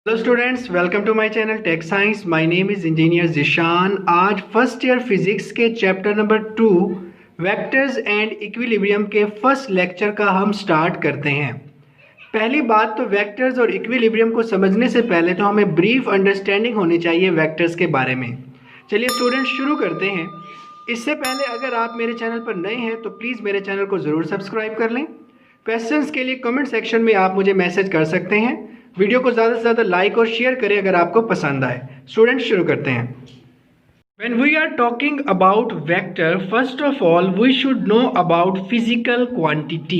Hello students, welcome to my channel tech science. My name is engineer Zeeshan. आज first year physics के chapter number 2 vectors and equilibrium के first lecture का हम start करते हैं। पहली बात तो वेक्टर्स और इक्विलिब्रियम को समझने से पहले तो हमें ब्रीफ अंडरस्टैंडिंग होनी चाहिए वेक्टर्स के बारे में। चलिए स्टूडेंट्स शुरू करते हैं। इससे पहले अगर आप मेरे चैनल पर नए हैं तो प्लीज़ मेरे चैनल को ज़रूर सब्सक्राइब कर लें। क्वेश्चंस के लिए कमेंट सेक्शन में आप मुझे मैसेज कर सकते हैं। वीडियो को ज़्यादा से ज़्यादा लाइक और शेयर करें अगर आपको पसंद आए। स्टूडेंट्स शुरू करते हैं। When we are talking about vector, first of all we should know about physical quantity.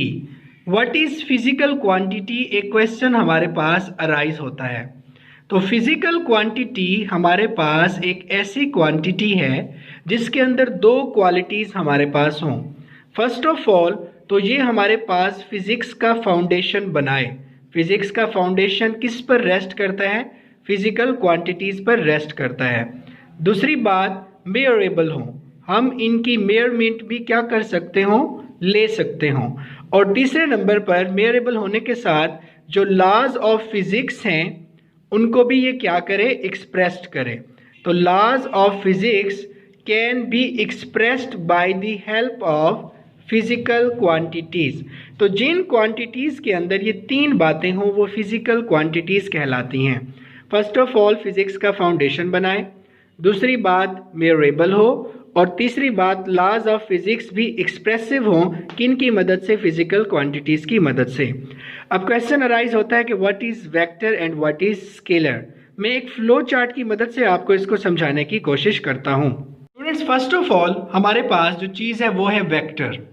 What is physical quantity? एक क्वेश्चन हमारे पास अराइज होता है। तो फिजिकल क्वांटिटी हमारे पास एक ऐसी क्वांटिटी है जिसके अंदर दो क्वालिटीज़ हमारे पास हों। फर्स्ट ऑफ ऑल तो ये हमारे पास फिजिक्स का फाउंडेशन बनाए। फिजिक्स का फाउंडेशन किस पर रेस्ट करता है? फिजिकल क्वांटिटीज़ पर रेस्ट करता है। दूसरी बात, मेजरेबल हो, हम इनकी मेजरमेंट भी क्या कर सकते हो? ले सकते हो। और तीसरे नंबर पर मेजरेबल होने के साथ जो लॉज ऑफ फिजिक्स हैं उनको भी ये क्या करे? एक्सप्रेस्ड करे। तो laws of physics can be expressed by the help of physical quantities. तो जिन क्वांटिटीज़ के अंदर ये तीन बातें हों वो फिजिकल क्वांटिटीज़ कहलाती हैं। फर्स्ट ऑफ ऑल फिजिक्स का फाउंडेशन बनाए, दूसरी बात मेजरेबल हो, और तीसरी बात लॉज ऑफ फिजिक्स भी एक्सप्रेसिव हों। किन की मदद से? फिजिकल क्वांटिटीज़ की मदद से। अब क्वेश्चन अराइज होता है कि what is vector and what is scalar. मैं एक फ्लो चार्ट की मदद से आपको इसको समझाने की कोशिश करता हूँ। स्टूडेंट्स, फर्स्ट ऑफ ऑल हमारे पास जो चीज़ है वो है वेक्टर।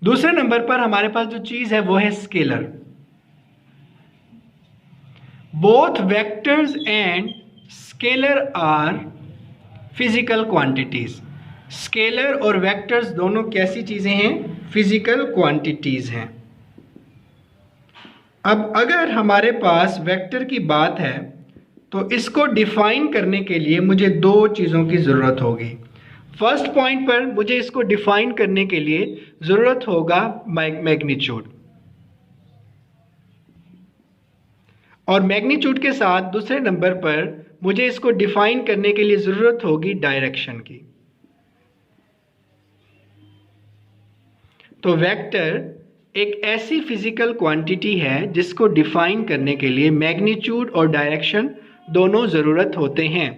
दूसरे नंबर पर हमारे पास जो चीज़ है वो है scalar. Both vectors and scalar are physical quantities. Scalar और वेक्टर्स दोनों कैसी चीज़ें हैं? फिजिकल क्वांटिटीज हैं। अब अगर हमारे पास वेक्टर की बात है तो इसको डिफाइन करने के लिए मुझे दो चीज़ों की ज़रूरत होगी। फर्स्ट पॉइंट पर मुझे इसको डिफाइन करने के लिए ज़रूरत होगा मैग्नीट्यूड, और मैग्नीट्यूड के साथ दूसरे नंबर पर मुझे इसको डिफाइन करने के लिए ज़रूरत होगी डायरेक्शन की। तो वेक्टर एक ऐसी फिजिकल क्वांटिटी है जिसको डिफाइन करने के लिए मैग्नीट्यूड और डायरेक्शन दोनों ज़रूरत होते हैं।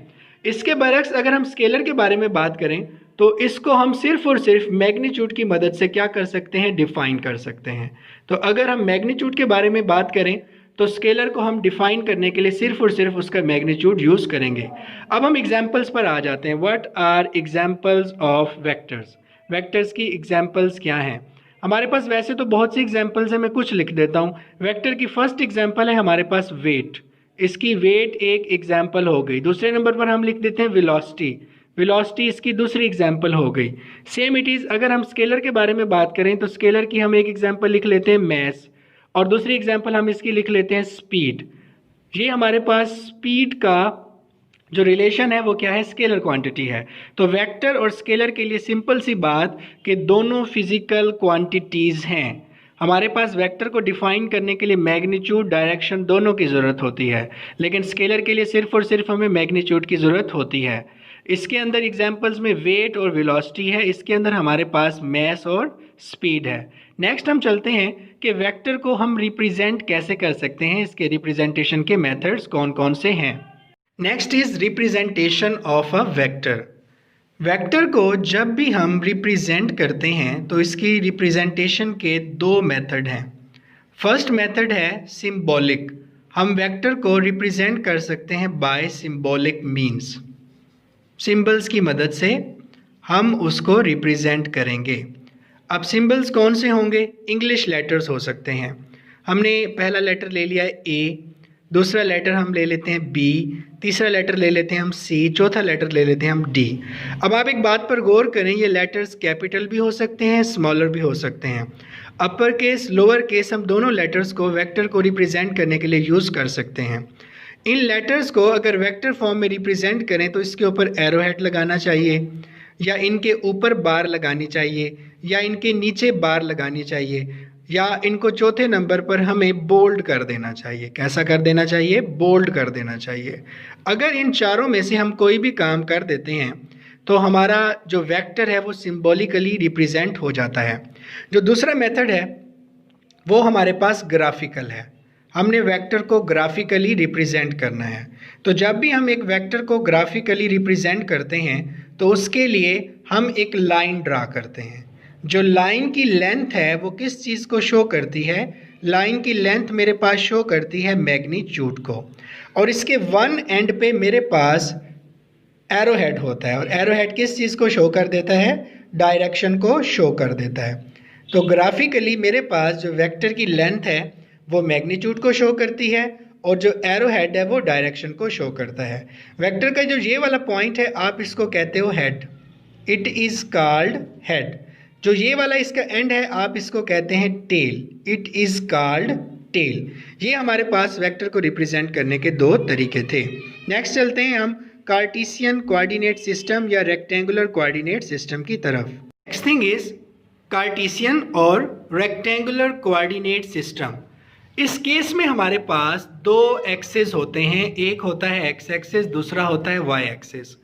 इसके बरक्स अगर हम स्केलर के बारे में बात करें तो इसको हम सिर्फ और सिर्फ मैग्नीट्यूड की मदद से क्या कर सकते हैं? डिफाइन कर सकते हैं। तो अगर हम मैग्नीट्यूड के बारे में बात करें तो स्केलर को हम डिफाइन करने के लिए सिर्फ और सिर्फ उसका मैग्नीट्यूड यूज़ करेंगे। अब हम एग्जांपल्स पर आ जाते हैं। What are examples of vectors? Vectors की एग्जांपल्स क्या हैं? हमारे पास वैसे तो बहुत सी एग्जांपल्स हैं, मैं कुछ लिख देता हूँ। वेक्टर की फर्स्ट एग्जांपल है हमारे पास वेट। इसकी वेट एक एग्जाम्पल हो गई। दूसरे नंबर पर हम लिख देते हैं वेलोसिटी। वेलोसिटी इसकी दूसरी एग्जाम्पल हो गई। सेम इट इज़ अगर हम स्केलर के बारे में बात करें तो स्केलर की हम एक एग्जाम्पल लिख लेते हैं मैस, और दूसरी एग्जाम्पल हम इसकी लिख लेते हैं स्पीड। ये हमारे पास स्पीड का जो रिलेशन है वो क्या है? स्केलर क्वांटिटी है। तो वेक्टर और स्केलर के लिए सिंपल सी बात कि दोनों फिजिकल क्वांटिटीज़ हैं। हमारे पास वेक्टर को डिफाइन करने के लिए मैग्नीट्यूड, डायरेक्शन दोनों की ज़रूरत होती है, लेकिन स्केलर के लिए सिर्फ और सिर्फ हमें मैग्नीट्यूड की ज़रूरत होती है। इसके अंदर एग्जांपल्स में वेट और वेलोसिटी है, इसके अंदर हमारे पास मैस और स्पीड है। नेक्स्ट हम चलते हैं कि वेक्टर को हम रिप्रेजेंट कैसे कर सकते हैं, इसके रिप्रेजेंटेशन के मेथड्स कौन कौन से हैं। Next is representation of a vector. Vector को जब भी हम रिप्रेजेंट करते हैं तो इसकी रिप्रेजेंटेशन के दो मेथड हैं। फर्स्ट मेथड है सिंबॉलिक। हम वेक्टर को रिप्रेजेंट कर सकते हैं बाय सिंबॉलिक मीन्स। सिंबल्स की मदद से हम उसको रिप्रेजेंट करेंगे। अब सिंबल्स कौन से होंगे? इंग्लिश लेटर्स हो सकते हैं। हमने पहला लेटर ले लिया है ए, दूसरा लेटर हम ले लेते हैं बी, तीसरा लेटर ले लेते हैं हम सी, चौथा लेटर ले लेते हैं हम डी। अब आप एक बात पर गौर करें, ये लेटर्स कैपिटल भी हो सकते हैं, स्मॉलर भी हो सकते हैं। अपर केस, लोअर केस, हम दोनों लेटर्स को वेक्टर को रिप्रेजेंट करने के लिए यूज़ कर सकते हैं। इन लेटर्स को अगर वेक्टर फॉर्म में रिप्रेजेंट करें तो इसके ऊपर एरो हेड लगाना चाहिए, या इनके ऊपर बार लगानी चाहिए, या इनके नीचे बार लगानी चाहिए। या इनको चौथे नंबर पर हमें बोल्ड कर देना चाहिए। कैसा कर देना चाहिए? बोल्ड कर देना चाहिए। अगर इन चारों में से हम कोई भी काम कर देते हैं तो हमारा जो वेक्टर है वो सिंबॉलिकली रिप्रेजेंट हो जाता है। जो दूसरा मेथड है वो हमारे पास ग्राफिकल है। हमने वेक्टर को ग्राफिकली रिप्रेजेंट करना है। तो जब भी हम एक वेक्टर को ग्राफिकली रिप्रेजेंट करते हैं तो उसके लिए हम एक लाइन ड्रा करते हैं। जो लाइन की लेंथ है वो किस चीज़ को शो करती है? लाइन की लेंथ मेरे पास शो करती है मैग्नीट्यूड को, और इसके वन एंड पे मेरे पास एरो हेड होता है, और एरो हेड किस चीज़ को शो कर देता है? डायरेक्शन को शो कर देता है। तो ग्राफिकली मेरे पास जो वेक्टर की लेंथ है वो मैग्नीट्यूड को शो करती है, और जो एरो हेड है वो डायरेक्शन को शो करता है। वेक्टर का जो ये वाला पॉइंट है आप इसको कहते हो head, it is called head. जो ये वाला इसका एंड है आप इसको कहते हैं tail, it is called tail. ये हमारे पास वेक्टर को रिप्रेजेंट करने के दो तरीके थे। नेक्स्ट चलते हैं हम कार्टेशियन कोऑर्डिनेट सिस्टम या रेक्टेंगुलर कोऑर्डिनेट सिस्टम की तरफ। नेक्स्ट थिंग इज कार्टेशियन और रेक्टेंगुलर कोऑर्डिनेट सिस्टम। इस केस में हमारे पास दो एक्सेस होते हैं, एक होता है एक्स एक्सेस, दूसरा होता है वाई एक्सेस।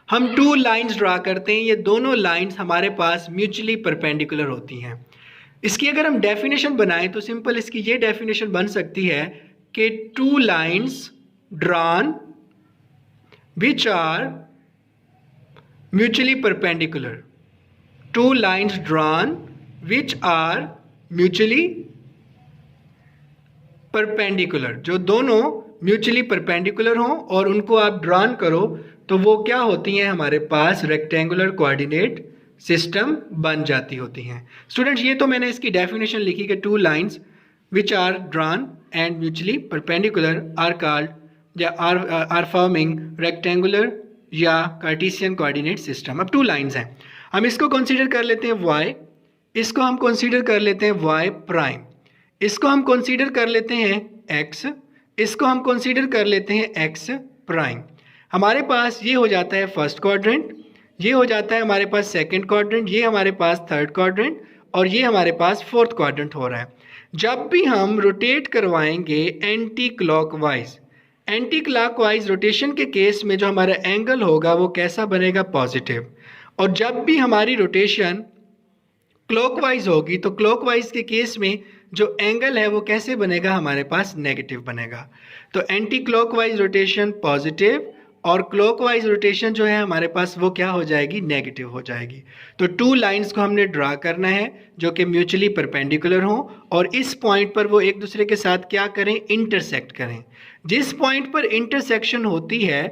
हम टू लाइंस ड्रा करते हैं, ये दोनों लाइंस हमारे पास म्यूचुअली परपेंडिकुलर होती हैं। इसकी अगर हम डेफिनेशन बनाएं तो सिंपल इसकी ये डेफिनेशन बन सकती है कि two lines drawn which are mutually perpendicular, two lines drawn which are mutually perpendicular, जो दोनों म्यूचुअली परपेंडिकुलर हों और उनको आप ड्रॉन करो तो वो क्या होती हैं? हमारे पास रेक्टेंगुलर कोऑर्डिनेट सिस्टम बन जाती होती हैं। स्टूडेंट्स ये तो मैंने इसकी डेफिनेशन लिखी कि two lines which are drawn and mutually perpendicular are called या आर फॉर्मिंग रेक्टेंगुलर या कार्टेशियन कोऑर्डिनेट सिस्टम। अब टू लाइंस हैं, हम इसको कंसीडर कर लेते हैं y, इसको हम कंसीडर कर लेते हैं y प्राइम, इसको हम कंसीडर कर लेते हैं x, इसको हम कंसीडर कर लेते हैं x प्राइम। हमारे पास ये हो जाता है फर्स्ट क्वाड्रेंट, ये हो जाता है हमारे पास सेकंड क्वाड्रेंट, ये हमारे पास थर्ड क्वाड्रेंट, और ये हमारे पास फोर्थ क्वाड्रेंट हो रहा है। जब भी हम रोटेट करवाएंगे anti clockwise, anti clockwise rotation के केस में जो हमारा एंगल होगा वो कैसा बनेगा? पॉजिटिव। और जब भी हमारी रोटेशन क्लॉकवाइज होगी तो क्लॉकवाइज के केस में जो एंगल है वो कैसे बनेगा? हमारे पास नेगेटिव बनेगा। तो एंटी क्लॉकवाइज रोटेशन पॉजिटिव और क्लॉकवाइज रोटेशन जो है हमारे पास वो क्या हो जाएगी? नेगेटिव हो जाएगी। तो टू लाइंस को हमने ड्रा करना है जो कि म्यूचुअली परपेंडिकुलर हों और इस पॉइंट पर वो एक दूसरे के साथ क्या करें? इंटरसेक्ट करें। जिस पॉइंट पर इंटरसेक्शन होती है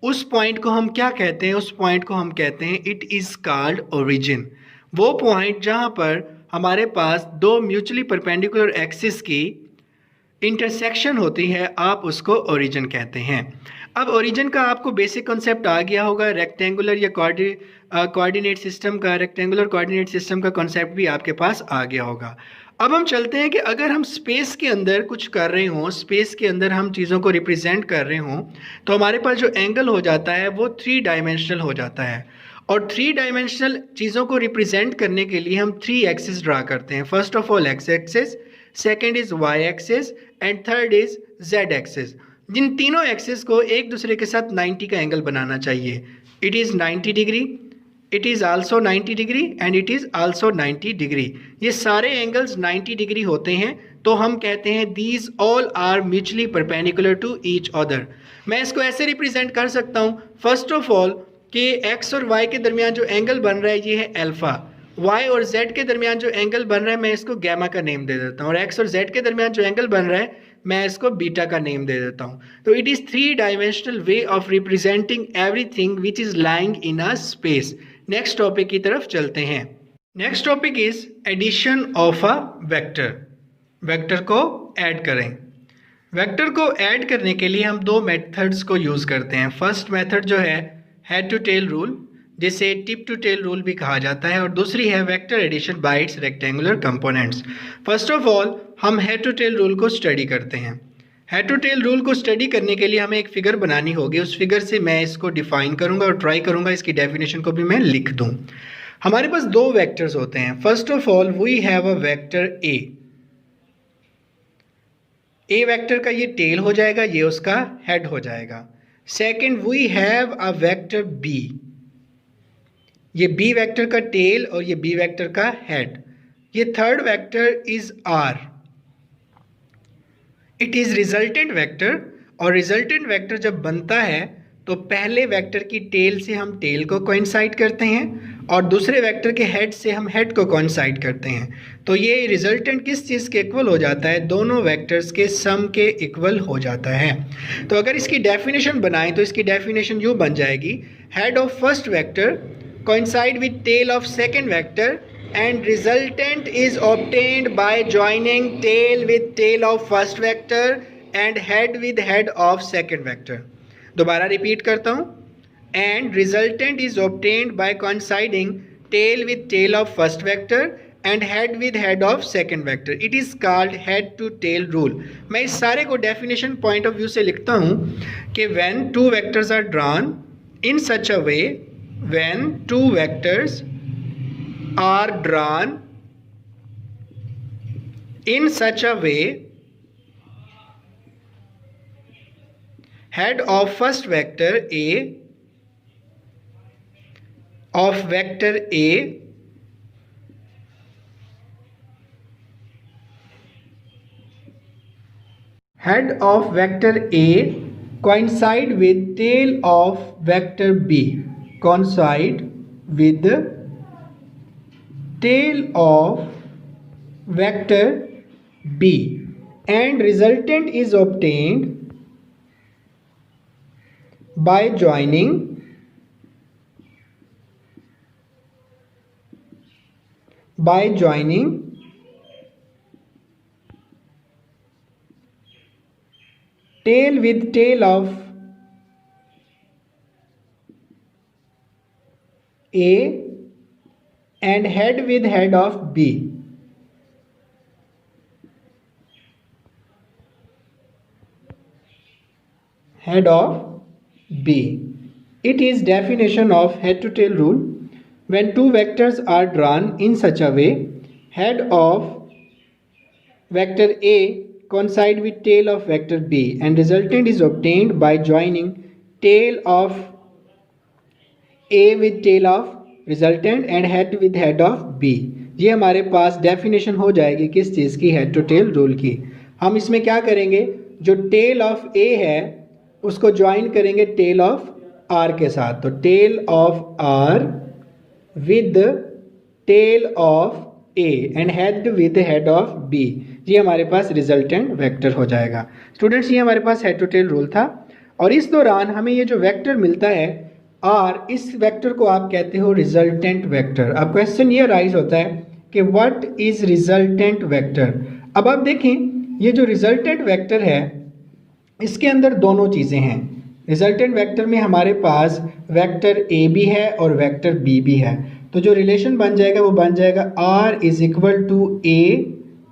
उस पॉइंट को हम क्या कहते हैं? उस पॉइंट को हम कहते हैं इट इज़ कॉल्ड ओरिजिन। वो पॉइंट जहाँ पर हमारे पास दो म्यूचुअली परपेंडिकुलर एक्सिस की इंटरसेक्शन होती है आप उसको ओरिजिन कहते हैं। अब ओरिजिन का आपको बेसिक कॉन्सेप्ट आ गया होगा, रेक्टेंगुलर या कोऑर्डिनेट सिस्टम का, रेक्टेंगुलर कोऑर्डिनेट सिस्टम का कॉन्सेप्ट भी आपके पास आ गया होगा। अब हम चलते हैं कि अगर हम स्पेस के अंदर कुछ कर रहे हों, स्पेस के अंदर हम चीज़ों को रिप्रेजेंट कर रहे हों, तो हमारे पास जो एंगल हो जाता है वो 3 डायमेंशनल हो जाता है। और 3 डायमेंशनल चीज़ों को रिप्रेजेंट करने के लिए हम 3 एक्सिस ड्रा करते हैं। First of all X axis, second is Y axis and third is Z axis. जिन तीनों एक्सिस को एक दूसरे के साथ 90 का एंगल बनाना चाहिए। It is 90 degree, it is also 90 degree and it is also 90 degree. ये सारे एंगल्स 90 डिग्री होते हैं तो हम कहते हैं these all are mutually perpendicular to each other. मैं इसको ऐसे रिप्रेजेंट कर सकता हूँ फर्स्ट ऑफ ऑल कि x और y के दरमियान जो एंगल बन रहा है ये है अल्फ़ा, y और z के दरमियान जो एंगल बन रहा है मैं इसको गैमा का नेम दे देता हूँ, और x और z के दरमियान जो एंगल बन रहा है मैं इसको बीटा का नेम दे देता हूँ। तो it is 3 dimensional way of representing everything which is lying in a space. Next topic की तरफ चलते हैं। Next topic is addition of a vector. Vector को ऐड करें। वेक्टर को ऐड करने के लिए हम 2 मेथड्स को यूज़ करते हैं। फर्स्ट मेथड जो है हेड टू टेल रूल, जिसे टिप टू टेल रूल भी कहा जाता है, और दूसरी है vector addition by its rectangular components. First of all हम हेड टू टेल रूल को स्टडी करते हैं। हेड टू टेल रूल को स्टडी करने के लिए हमें एक फिगर बनानी होगी। उस फिगर से मैं इसको डिफाइन करूंगा और ट्राई करूंगा इसकी डेफिनेशन को भी मैं लिख दूं। हमारे पास 2 वेक्टर्स होते हैं। First of all we have a vector A, A vector का ये टेल हो जाएगा, ये उसका हेड हो जाएगा। Second, we have a vector B, ये बी वेक्टर का टेल और ये बी वेक्टर का हेड। ये third vector is R, it is resultant vector. और रिजल्टेंट वेक्टर जब बनता है तो पहले वेक्टर की टेल से हम टेल को कोइंसाइड करते हैं और दूसरे वेक्टर के हेड से हम हेड को कोइंसाइड करते हैं। तो ये रिजल्टेंट किस चीज़ के इक्वल हो जाता है? दोनों वेक्टर्स के सम के इक्वल हो जाता है। तो अगर इसकी डेफिनेशन बनाएं तो इसकी डेफिनेशन यूँ बन जाएगी, head of first vector coincide with tail of second vector and resultant is obtained by joining tail with tail of first vector and head with head of second vector। दोबारा repeat करता हूँ, and resultant is obtained by coinciding tail with tail of first vector and head with head of second vector। it is called head to tail rule। मैं इस सारे को definition point of view से लिखता हूँ कि when two vectors are drawn in such a way, when two vectors are drawn in such a way, head of first vector A of vector A head of vector A coincide with tail of vector B, coincide with tail of vector B, and resultant is obtained by joining tail with tail of A and head with head of B। head of B, it is definition of head to tail rule। when two vectors are drawn in such a way, head of vector A coincide with tail of vector B and resultant is obtained by joining tail of A with tail of resultant and head with head of B. ये हमारे पास definition हो जाएगी किस चीज़ की? Head to tail rule की। हम इसमें क्या करेंगे, जो टेल ऑफ ए है उसको ज्वाइन करेंगे टेल ऑफ आर के साथ। तो tail of R with tail of A and head with head of B, ये हमारे पास रिजल्टेंट वेक्टर हो जाएगा। स्टूडेंट्स, ये हमारे पास हेड टू टेल रूल था। और इस दौरान हमें ये जो वेक्टर मिलता है आर, इस वेक्टर को आप कहते हो रिजल्टेंट वेक्टर। अब क्वेश्चन ये राइज होता है कि व्हाट इज रिजल्टेंट वेक्टर। अब आप देखें, ये जो रिजल्टेंट वेक्टर है इसके अंदर दोनों चीज़ें हैं। रिजल्टेंट वेक्टर में हमारे पास वेक्टर ए भी है और वेक्टर बी भी है। तो जो रिलेशन बन जाएगा वो बन जाएगा R is equal to A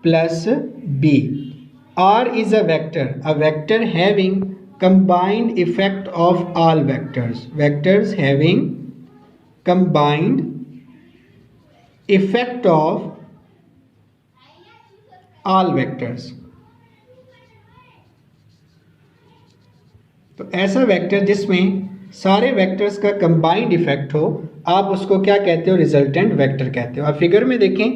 plus B. R is a vector having combined effect of all vectors having combined effect of all vectors। तो ऐसा वेक्टर जिसमें सारे वेक्टर्स का कंबाइंड इफेक्ट हो, आप उसको क्या कहते हो? रिजल्टेंट वेक्टर कहते हो। आप फिगर में देखें,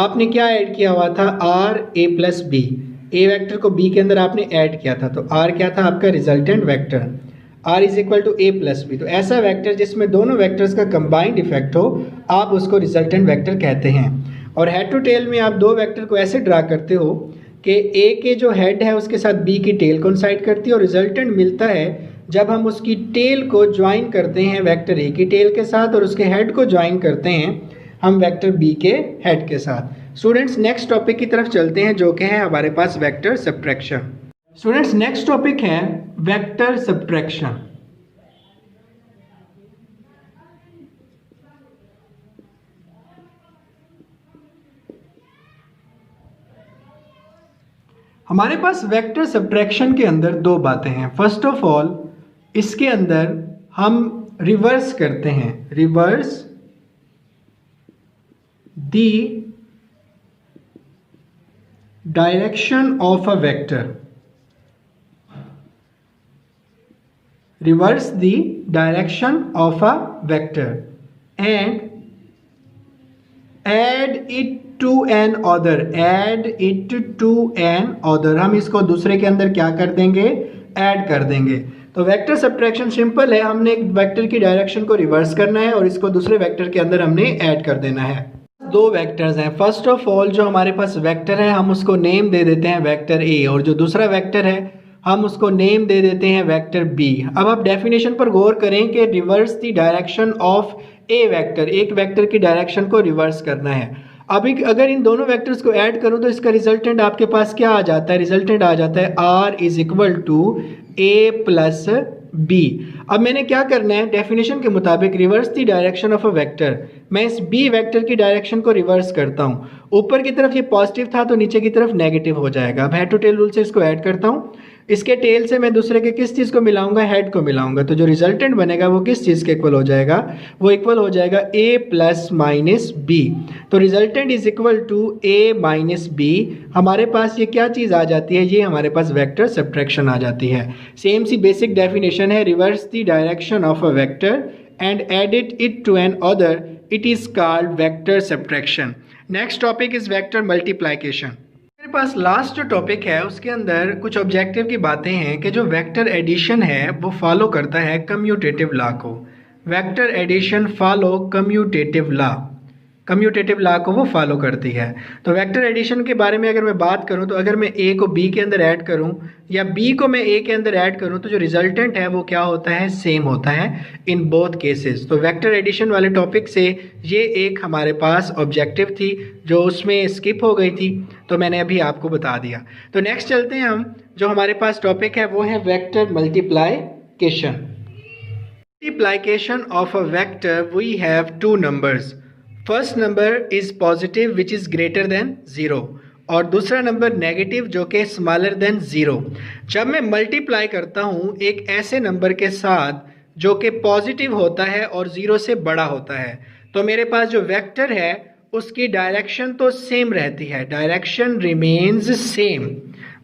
आपने क्या ऐड किया हुआ था? R A plus B. A vector को बी के अंदर आपने ऐड किया था, तो आर क्या था? आपका resultant vector. R is equal to A plus B. तो ऐसा वेक्टर जिसमें दोनों वेक्टर्स का कंबाइंड इफेक्ट हो, आप उसको रिजल्टेंट वेक्टर कहते हैं। और हेड टू टेल में आप दो वेक्टर को ऐसे ड्रा करते हो कि ए के जो हेड है उसके साथ बी की टेल कोइंसाइड करती है, और रिजल्टेंट मिलता है जब हम उसकी टेल को ज्वाइन करते हैं वेक्टर ए की टेल के साथ और उसके हेड को ज्वाइन करते हैं हम वेक्टर बी के हेड के साथ। स्टूडेंट्स, नेक्स्ट टॉपिक की तरफ चलते हैं जो कि है हमारे पास vector subtraction. Students, next topic है वेक्टर सब्ट्रैक्शन। हमारे पास वेक्टर सब्ट्रैक्शन के अंदर दो बातें हैं। फर्स्ट ऑफ ऑल, इसके अंदर हम रिवर्स करते हैं, reverse the direction of a vector, reverse the direction of a vector and add it to an other, add it to an other। हम इसको दूसरे के अंदर क्या कर देंगे, ऐड कर देंगे। तो वेक्टर सब्ट्रैक्शन सिंपल है, हमने एक वेक्टर की डायरेक्शन को रिवर्स करना है और इसको दूसरे वेक्टर के अंदर हमने ऐड कर देना है। दो वेक्टर्स हैं। फर्स्ट ऑफ ऑल जो हमारे पास वेक्टर है हम उसको नेम दे देते हैं वेक्टर ए, और जो दूसरा वेक्टर है हम उसको नेम दे देते हैं वेक्टर बी। अब आप डेफिनेशन पर गौर करें कि reverse the direction of A vector, एक वेक्टर की डायरेक्शन को रिवर्स करना है। अभी अगर इन दोनों वेक्टर्स को ऐड करूं तो इसका रिजल्टेंट आपके पास क्या आ जाता है, रिजल्टेंट आ जाता है R is equal to A plus B. अब मैंने क्या करना है, डेफिनेशन के मुताबिक reverse the direction of a vector, मैं इस बी वेक्टर की डायरेक्शन को रिवर्स करता हूँ। ऊपर की तरफ ये पॉजिटिव था तो नीचे की तरफ नेगेटिव हो जाएगा। अब हेड टू टेल रूल से इसको ऐड करता हूँ, इसके टेल से मैं दूसरे के किस चीज़ को मिलाऊंगा, हेड को मिलाऊंगा। तो जो रिजल्टेंट बनेगा वो किस चीज़ के इक्वल हो जाएगा, वो इक्वल हो जाएगा ए प्लस माइनस बी। तो resultant is equal to A minus B. हमारे पास ये क्या चीज़ आ जाती है, ये हमारे पास वेक्टर सब्ट्रैक्शन आ जाती है। सेम सी बेसिक डेफिनेशन है, reverse the direction of a vector and edit it to another, it is called vector subtraction. Next topic is vector multiplication. मेरे पास लास्ट जो टॉपिक है उसके अंदर कुछ ऑब्जेक्टिव की बातें हैं कि जो वेक्टर एडिशन है वो फॉलो करता है कम्यूटेटिव लॉ को। Vector addition follow commutative law, commutative law को वो फॉलो करती है। तो वेक्टर एडिशन के बारे में अगर मैं बात करूं तो अगर मैं ए को बी के अंदर ऐड करूं या बी को मैं ए के अंदर ऐड करूं तो जो रिजल्टेंट है वो क्या होता है, सेम होता है इन बोथ केसेस। तो वेक्टर एडिशन वाले टॉपिक से ये एक हमारे पास ऑब्जेक्टिव थी जो उसमें स्किप हो गई थी, तो मैंने अभी आपको बता दिया। तो नेक्स्ट चलते हैं हम, जो हमारे पास टॉपिक है वो है vector multiplication. Multiplication of a vector we have two numbers. First number is positive which is greater than zero, और दूसरा नंबर नेगेटिव जो कि स्मॉलर देन ज़ीरो। जब मैं मल्टीप्लाई करता हूँ एक ऐसे नंबर के साथ जो कि पॉजिटिव होता है और ज़ीरो से बड़ा होता है, तो मेरे पास जो वेक्टर है उसकी डायरेक्शन तो सेम रहती है, डायरेक्शन रिमेन्स सेम,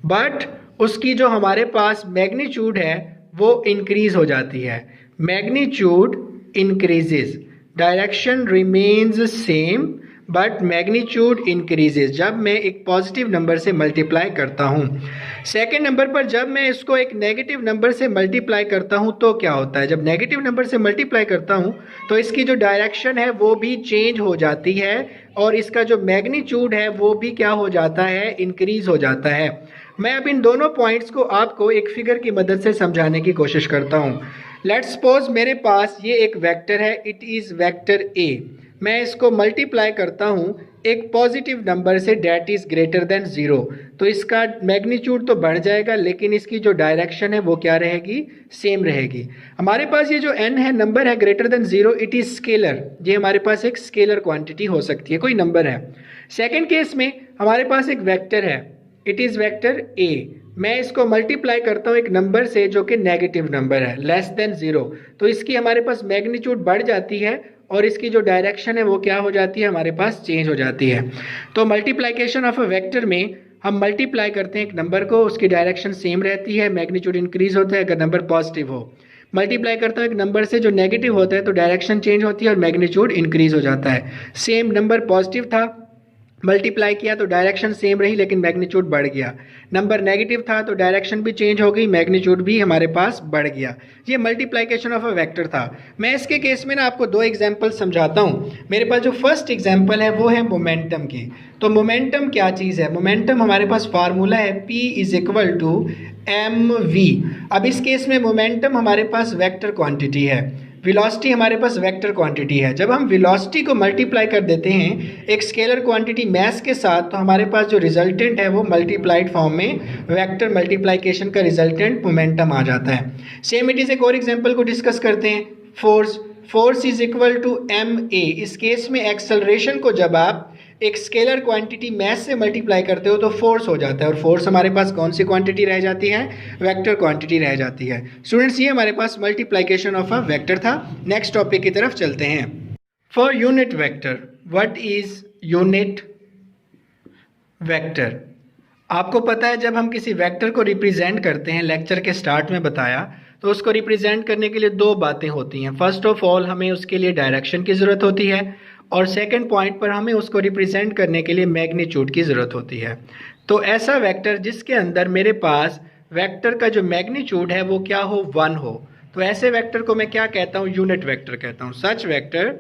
बट उसकी जो हमारे पास मैग्नीट्यूड है वो इंक्रीज हो जाती है। Magnitude increases, direction remains same but magnitude increases जब मैं एक पॉजिटिव नंबर से मल्टीप्लाई करता हूँ। सेकेंड नंबर पर जब मैं इसको एक नेगेटिव नंबर से मल्टीप्लाई करता हूँ तो क्या होता है, जब नेगेटिव नंबर से मल्टीप्लाई करता हूँ तो इसकी जो डायरेक्शन है वो भी चेंज हो जाती है और इसका जो मैग्नीट्यूड है वो भी क्या हो जाता है, इंक्रीज हो जाता है। मैं अब इन दोनों पॉइंट्स को आपको एक फिगर की मदद से समझाने की कोशिश करता हूँ। लेट्स सपोज मेरे पास ये एक वेक्टर है, इट इज़ वेक्टर ए। मैं इसको मल्टीप्लाई करता हूँ एक पॉजिटिव नंबर से that is greater than zero, तो इसका मैग्नीट्यूड तो बढ़ जाएगा लेकिन इसकी जो डायरेक्शन है वो क्या रहेगी, सेम रहेगी। हमारे पास ये जो n है, नंबर है greater than zero, it is scalar, ये हमारे पास एक स्केलर क्वांटिटी हो सकती है, कोई नंबर है। सेकेंड केस में हमारे पास एक वेक्टर है, इट इज़ वेक्टर ए। मैं इसको मल्टीप्लाई करता हूँ एक नंबर से जो कि नेगेटिव नंबर है, लेस देन ज़ीरो, तो इसकी हमारे पास मैग्नीट्यूड बढ़ जाती है और इसकी जो डायरेक्शन है वो क्या हो जाती है, हमारे पास चेंज हो जाती है। तो मल्टीप्लाइकेशन ऑफ अ वेक्टर में हम मल्टीप्लाई करते हैं एक नंबर को, उसकी डायरेक्शन सेम रहती है, मैग्नीट्यूड इंक्रीज होता है अगर नंबर पॉजिटिव हो। मल्टीप्लाई करता हूँ एक नंबर से जो नेगेटिव होता है तो डायरेक्शन चेंज होती है और मैग्नीट्यूड इंक्रीज हो जाता है। सेम नंबर पॉजिटिव था, मल्टीप्लाई किया तो डायरेक्शन सेम रही लेकिन मैग्नीट्यूड बढ़ गया। नंबर नेगेटिव था तो डायरेक्शन भी चेंज हो गई, मैग्नीट्यूड भी हमारे पास बढ़ गया। ये मल्टीप्लाइकेशन ऑफ अ वेक्टर था। मैं इसके केस में ना आपको दो एग्जांपल समझाता हूँ। मेरे पास जो फर्स्ट एग्जांपल है वो है मोमेंटम की। तो मोमेंटम क्या चीज़ है, मोमेंटम हमारे पास फार्मूला है P is equal to mv। अब इस केस में मोमेंटम हमारे पास वेक्टर क्वांटिटी है, वेलोसिटी हमारे पास वेक्टर क्वांटिटी है। जब हम वेलोसिटी को मल्टीप्लाई कर देते हैं एक स्केलर क्वांटिटी मैस के साथ तो हमारे पास जो रिजल्टेंट है वो मल्टीप्लाइड फॉर्म में वेक्टर मल्टीप्लाइकेशन का रिजल्टेंट मोमेंटम आ जाता है। सेम इट इज़ एक और एग्जांपल को डिस्कस करते हैं। Force, force is equal to ma। इस केस में एक्सेलरेशन को जब आप एक स्केलर क्वांटिटी मैस से मल्टीप्लाई करते हो तो फोर्स हो जाता है, और फोर्स हमारे पास कौन सी क्वांटिटी रह जाती है, वेक्टर क्वांटिटी रह जाती है। स्टूडेंट्स ये हमारे पास मल्टीप्लाइकेशन ऑफ अ वेक्टर था। नेक्स्ट टॉपिक की तरफ चलते हैं। For unit vector, what is unit vector? आपको पता है जब हम किसी वेक्टर को रिप्रेजेंट करते हैं, लेक्चर के स्टार्ट में बताया, तो उसको रिप्रेजेंट करने के लिए दो बातें होती हैं। फर्स्ट ऑफ ऑल हमें उसके लिए डायरेक्शन की ज़रूरत होती है और सेकंड पॉइंट पर हमें उसको रिप्रेजेंट करने के लिए मैग्नीट्यूड की ज़रूरत होती है। तो ऐसा वेक्टर जिसके अंदर मेरे पास वेक्टर का जो मैग्नीट्यूड है वो क्या हो, 1 हो, तो ऐसे वेक्टर को मैं क्या कहता हूँ, यूनिट वेक्टर कहता हूँ। Such vector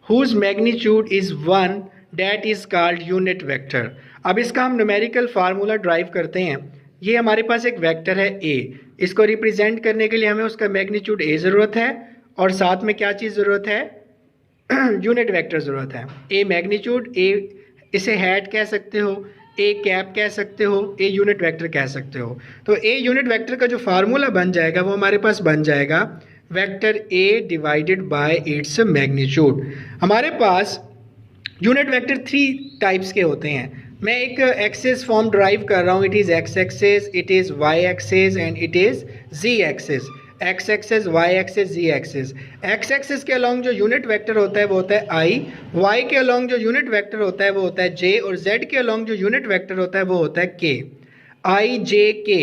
whose magnitude is 1 that is called unit vector. अब इसका हम न्यूमेरिकल फार्मूला ड्राइव करते हैं। ये हमारे पास एक वेक्टर है ए, इसको रिप्रेजेंट करने के लिए हमें उसका मैग्नीट्यूड ए ज़रूरत है और साथ में क्या चीज़ ज़रूरत है, यूनिट वेक्टर ज़रूरत है। ए मैग्नीट्यूड, ए इसे हेड कह सकते हो, ए कैप कह सकते हो, ए यूनिट वेक्टर कह सकते हो। तो ए यूनिट वेक्टर का जो फार्मूला बन जाएगा वो हमारे पास बन जाएगा vector A divided by its magnitude. हमारे पास यूनिट वेक्टर 3 टाइप्स के होते हैं। मैं एक एक्सेस फॉर्म ड्राइव कर रहा हूँ, it is X axis, it is Y axis and it is Z axis. X axis, Y axis, Z axis. X axis के अलॉन्ग जो यूनिट वेक्टर होता है वो होता है आई, वाई के अलॉन्ग जो यूनिट वेक्टर होता है वो होता है जे, और जेड के अलॉन्ग जो यूनिट वेक्टर होता है वो होता है के। आई जे के,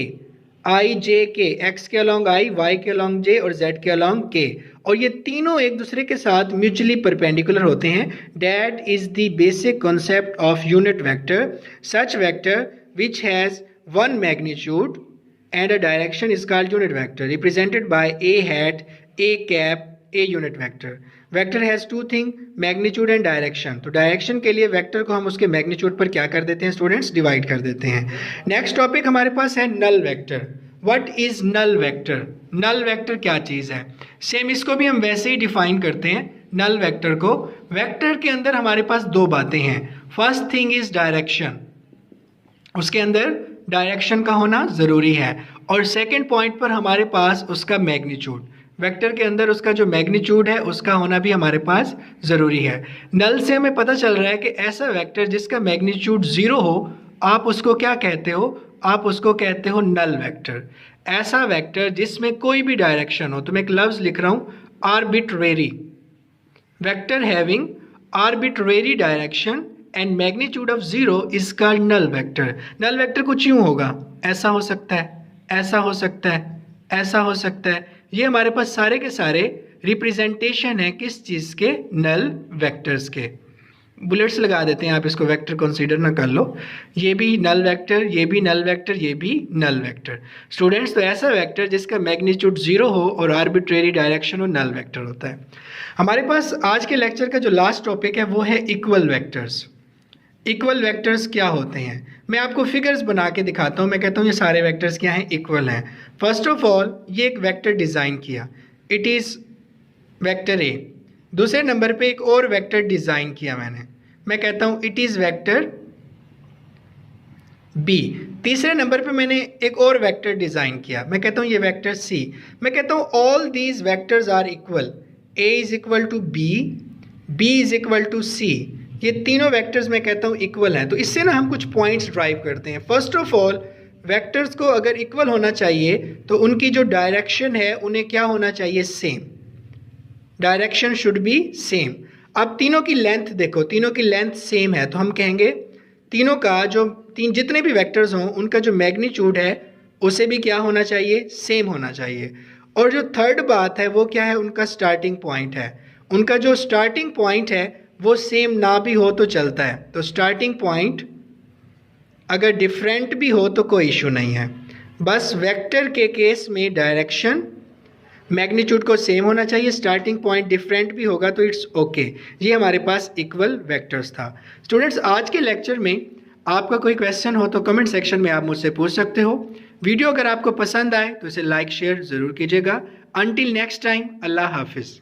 आई जे के, एक्स के अलॉन्ग आई, वाई के अलॉन्ग जे और जेड के अलॉन्ग के, और ये तीनों एक दूसरे के साथ म्यूचुअली परपेंडिकुलर होते हैं। That is the basic concept of unit vector. Such vector which has one magnitude and a direction is called unit vector represented by a hat, a cap, a unit vector. Vector has two things, magnitude and direction. तो direction के लिए vector को हम उसके magnitude पर क्या कर देते हैं स्टूडेंट्स, डिवाइड कर देते हैं। नेक्स्ट टॉपिक हमारे पास है null vector. What is null vector? Null vector क्या चीज़ है? सेम इसको भी हम वैसे ही डिफाइन करते हैं नल वेक्टर को। वेक्टर के अंदर हमारे पास दो बातें हैं। फर्स्ट थिंग इज डायरेक्शन, उसके अंदर डायरेक्शन का होना ज़रूरी है, और सेकंड पॉइंट पर हमारे पास उसका मैग्नीट्यूड, वेक्टर के अंदर उसका जो मैग्नीट्यूड है उसका होना भी हमारे पास ज़रूरी है। नल से हमें पता चल रहा है कि ऐसा वेक्टर जिसका मैग्नीट्यूड 0 हो, आप उसको क्या कहते हो, आप उसको कहते हो नल वेक्टर। ऐसा वेक्टर जिसमें कोई भी डायरेक्शन हो, तो मैं एक लफ्ज़ लिख रहा हूँ arbitrary, vector having arbitrary direction and magnitude of 0 is called null vector. Null vector कुछ यूँ होगा, ऐसा हो सकता है, ऐसा हो सकता है, ऐसा हो सकता है। ये हमारे पास सारे के सारे रिप्रेजेंटेशन है किस चीज़ के, नल वेक्टर्स के। बुलेट्स लगा देते हैं, आप इसको वेक्टर कंसीडर ना कर लो। ये भी नल वेक्टर, ये भी नल वेक्टर, ये भी नल वेक्टर। स्टूडेंट्स, तो ऐसा वेक्टर जिसका मैग्नीट्यूड 0 हो और आर्बिट्रेरी डायरेक्शन हो, नल वेक्टर होता है। हमारे पास आज के लेक्चर का जो लास्ट टॉपिक है वो है इक्वल वेक्टर्स। इक्वल वेक्टर्स क्या होते हैं, मैं आपको फिगर्स बना के दिखाता हूँ। मैं कहता हूँ ये सारे वेक्टर्स क्या हैं, इक्वल हैं। फर्स्ट ऑफ ऑल ये एक वेक्टर डिज़ाइन किया, इट इज़ वेक्टर ए। दूसरे नंबर पे एक और वेक्टर डिज़ाइन किया मैंने, मैं कहता हूँ इट इज़ वेक्टर बी। तीसरे नंबर पे मैंने एक और वेक्टर डिज़ाइन किया, मैं कहता हूँ ये वेक्टर सी। मैं कहता हूँ all these vectors are equal, A is equal to B, B is equal to C. ये तीनों वेक्टर्स मैं कहता हूँ इक्वल हैं। तो इससे ना हम कुछ पॉइंट्स ड्राइव करते हैं। फर्स्ट ऑफ ऑल, वेक्टर्स को अगर इक्वल होना चाहिए तो उनकी जो डायरेक्शन है उन्हें क्या होना चाहिए, same. Direction should be same. अब तीनों की लेंथ देखो, तीनों की लेंथ सेम है, तो हम कहेंगे तीनों का जो जितने भी वेक्टर्स हों उनका जो मैग्नीट्यूड है उसे भी क्या होना चाहिए, सेम होना चाहिए। और जो थर्ड बात है वो क्या है, उनका स्टार्टिंग पॉइंट है। उनका जो स्टार्टिंग पॉइंट है वो सेम ना भी हो तो चलता है। तो स्टार्टिंग पॉइंट अगर डिफरेंट भी हो तो कोई इशू नहीं है। बस वेक्टर के केस में डायरेक्शन मैग्नीट्यूड को सेम होना चाहिए, स्टार्टिंग पॉइंट डिफरेंट भी होगा तो इट्स ओके। ये हमारे पास इक्वल वेक्टर्स था। स्टूडेंट्स, आज के लेक्चर में आपका कोई क्वेश्चन हो तो कमेंट सेक्शन में आप मुझसे पूछ सकते हो। वीडियो अगर आपको पसंद आए तो इसे लाइक शेयर ज़रूर कीजिएगा। अंटिल नेक्स्ट टाइम, अल्लाह हाफिज़।